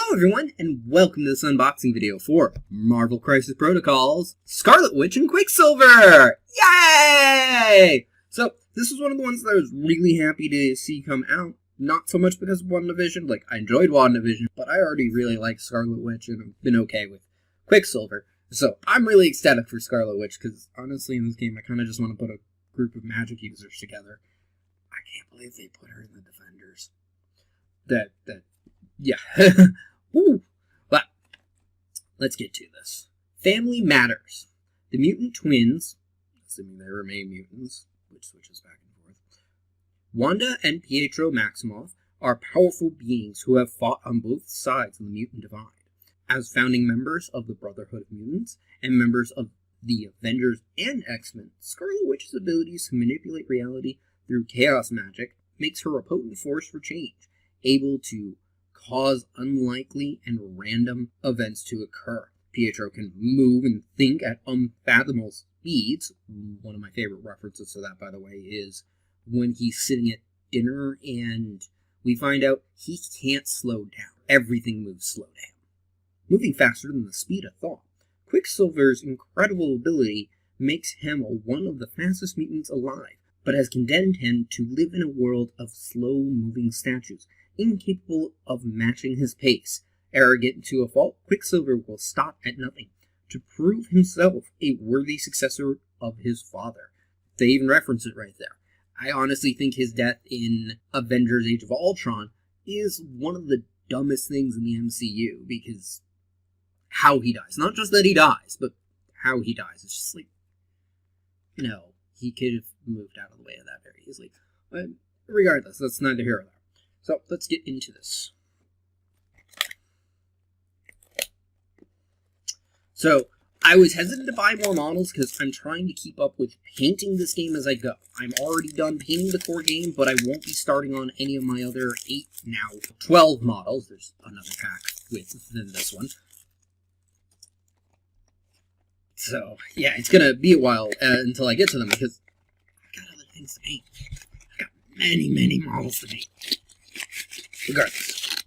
Hello everyone, and welcome to this unboxing video for Marvel Crisis Protocol's Scarlet Witch and Quicksilver! Yay! So, this is one of the ones that I was really happy to see come out. Not so much because of WandaVision, like, I enjoyed WandaVision, but I already really like Scarlet Witch and have been okay with Quicksilver. So, I'm really ecstatic for Scarlet Witch, because honestly in this game I kind of just want to put a group of magic users together. I can't believe they put her in the Defenders. Yeah. Woo. But let's get to this. Family matters. The mutant twins, assuming they remain mutants, which switches back and forth, Wanda and Pietro Maximoff are powerful beings who have fought on both sides of the mutant divide. As founding members of the Brotherhood of Mutants and members of the Avengers and X-Men, Scarlet Witch's abilities to manipulate reality through chaos magic makes her a potent force for change, able to cause unlikely and random events to occur. Pietro can move and think at unfathomable speeds. One of my favorite references to that, by the way, is when he's sitting at dinner and we find out he can't slow down. Everything moves slow down. Moving faster than the speed of thought. Quicksilver's incredible ability makes him one of the fastest mutants alive, but has condemned him to live in a world of slow-moving statues, incapable of matching his pace. Arrogant to a fault, Quicksilver will stop at nothing to prove himself a worthy successor of his father. They even reference it right there. I honestly think his death in Avengers Age of Ultron is one of the dumbest things in the MCU, because how he dies. Not just that he dies, but how he dies. It's just like, no, he could have moved out of the way of that very easily. But regardless, that's neither here nor there. So, let's get into this. So, I was hesitant to buy more models because I'm trying to keep up with painting this game as I go. I'm already done painting the core game, but I won't be starting on any of my other 12 models. There's another pack than this one. So, yeah, it's going to be a while until I get to them because I've got other things to paint. I've got many models to paint. Regardless.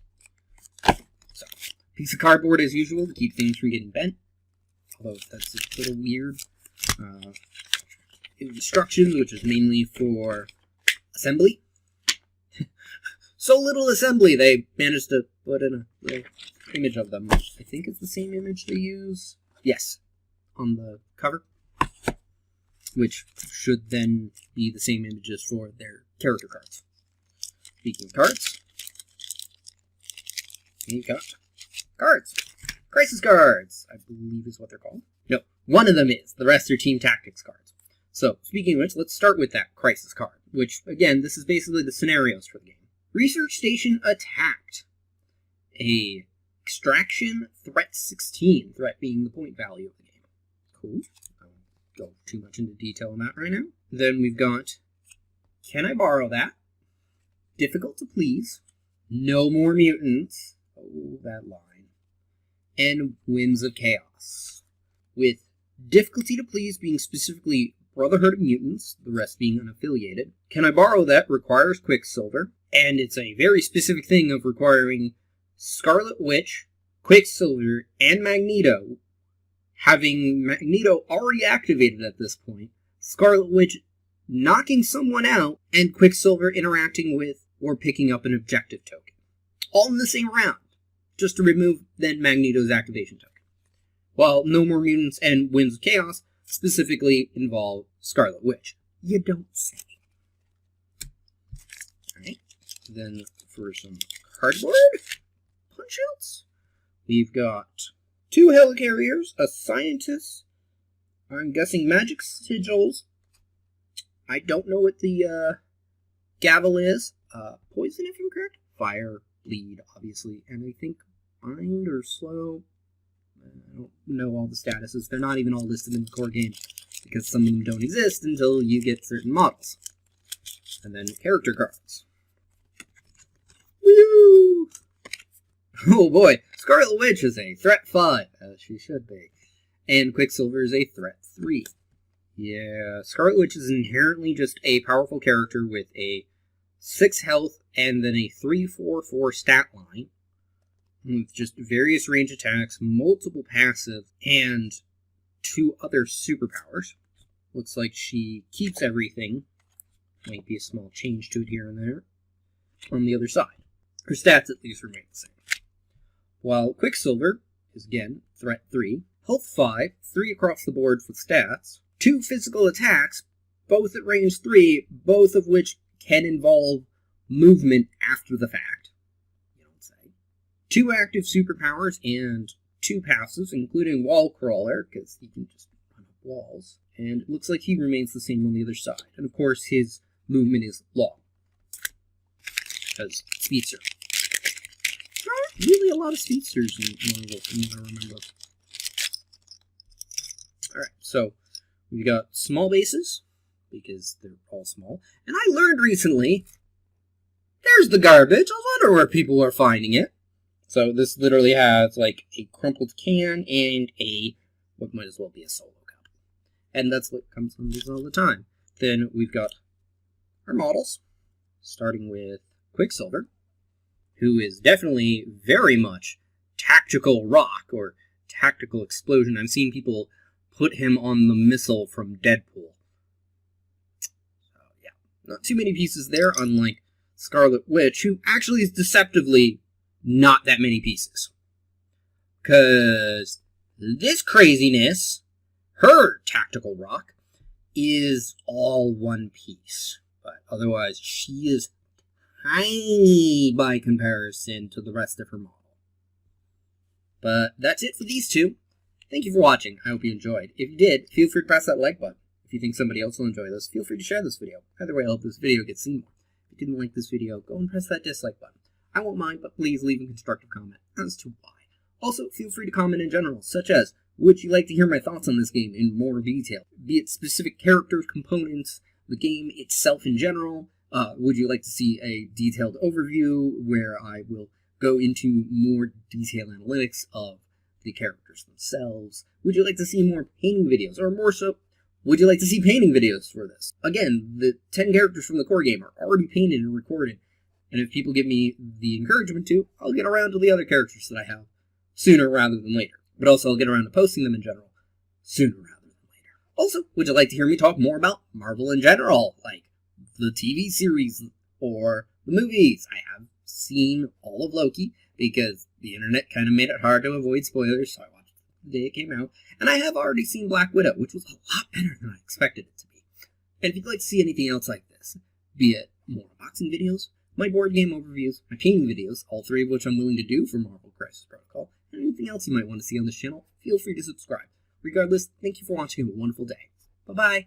So, piece of cardboard as usual to keep things from getting bent. Although that's a little weird. Instructions, which is mainly for assembly. So little assembly, they managed to put in a little image of them. I think it's the same image they use. Yes, on the cover. Which should then be the same images for their character cards. Speaking of cards, you got cards. Crisis cards, I believe is what they're called. No, one of them is. The rest are Team Tactics cards. So, speaking of which, let's start with that Crisis card, which, again, this is basically the scenarios for the game. Research Station attacked. A Extraction Threat 16, threat being the point value of the game. Cool. I won't go too much into detail on that right now. Then we've got Can I Borrow That? Difficult to Please. No More Mutants. Oh, that line. And Winds of Chaos. With Difficulty to Please being specifically Brotherhood of Mutants, the rest being unaffiliated. Can I Borrow That requires Quicksilver, and it's a very specific thing of requiring Scarlet Witch, Quicksilver, and Magneto, having Magneto already activated at this point, Scarlet Witch knocking someone out, and Quicksilver interacting with or picking up an objective token. All in the same round. Just to remove then Magneto's activation token. While No More Mutants and Winds of Chaos specifically involve Scarlet Witch. You don't say. Alright, then for some cardboard punch-outs, we've got 2 helicarriers, a scientist, I'm guessing magic sigils. I don't know what the gavel is. Poison, if I'm correct. Fire, bleed, obviously, and I think bind or slow. I don't know all the statuses. They're not even all listed in the core game, because some of them don't exist until you get certain models. And then character cards. Woo! Oh boy, Scarlet Witch is a threat 5, as she should be. And Quicksilver is a threat 3. Yeah, Scarlet Witch is inherently just a powerful character with a 6 health and then a 3-4-4 stat line. with just various range attacks, multiple passives, and 2 other superpowers. Looks like she keeps everything. Might be a small change to it here and there. On the other side, her stats at least remain the same. While Quicksilver is, again, threat 3, health 5, 3 across the board for stats, 2 physical attacks, both at range 3, both of which can involve movement after the fact. You don't say. 2 active superpowers and 2 passives, including Wall Crawler, because he can just run up walls. And it looks like he remains the same on the other side. And of course, his movement is long. Because speedster. There aren't really a lot of speedsters in Marvel, from what I remember. Alright, so we've got small bases, because they're all small. And I learned recently, there's the garbage. I wonder where people are finding it. So this literally has like a crumpled can and what might as well be a solo cup. And that's what comes from these all the time. Then we've got our models, starting with Quicksilver, who is definitely very much tactical rock or tactical explosion. I've seen people put him on the missile from Deadpool. So, yeah, not too many pieces there, unlike Scarlet Witch, who actually is deceptively not that many pieces. Because this craziness, her tactical rock, is all one piece. But otherwise, she is tiny by comparison to the rest of her model. But that's it for these two. Thank you for watching. I hope you enjoyed. If you did, feel free to press that like button. If you think somebody else will enjoy this, feel free to share this video. Either way, I hope this video gets seen more. If you didn't like this video, go and press that dislike button. I won't mind, but please leave a constructive comment as to why. Also, feel free to comment in general, such as, would you like to hear my thoughts on this game in more detail? Be it specific characters, components, the game itself in general. Would you like to see a detailed overview where I will go into more detailed analytics of the characters themselves? Would you like to see more painting videos, or more so, would you like to see painting videos for this? Again, the 10 characters from the core game are already painted and recorded, and if people give me the encouragement to, I'll get around to the other characters that I have sooner rather than later. But also, I'll get around to posting them in general sooner rather than later. Also, would you like to hear me talk more about Marvel in general, like the TV series or the movies? I have seen all of Loki, because the internet kind of made it hard to avoid spoilers, so I watched it the day it came out. And I have already seen Black Widow, which was a lot better than I expected it to be. And if you'd like to see anything else like this, be it more unboxing videos, my board game overviews, my painting videos, all 3 of which I'm willing to do for Marvel Crisis Protocol, and anything else you might want to see on this channel, feel free to subscribe. Regardless, thank you for watching and have a wonderful day. Bye-bye!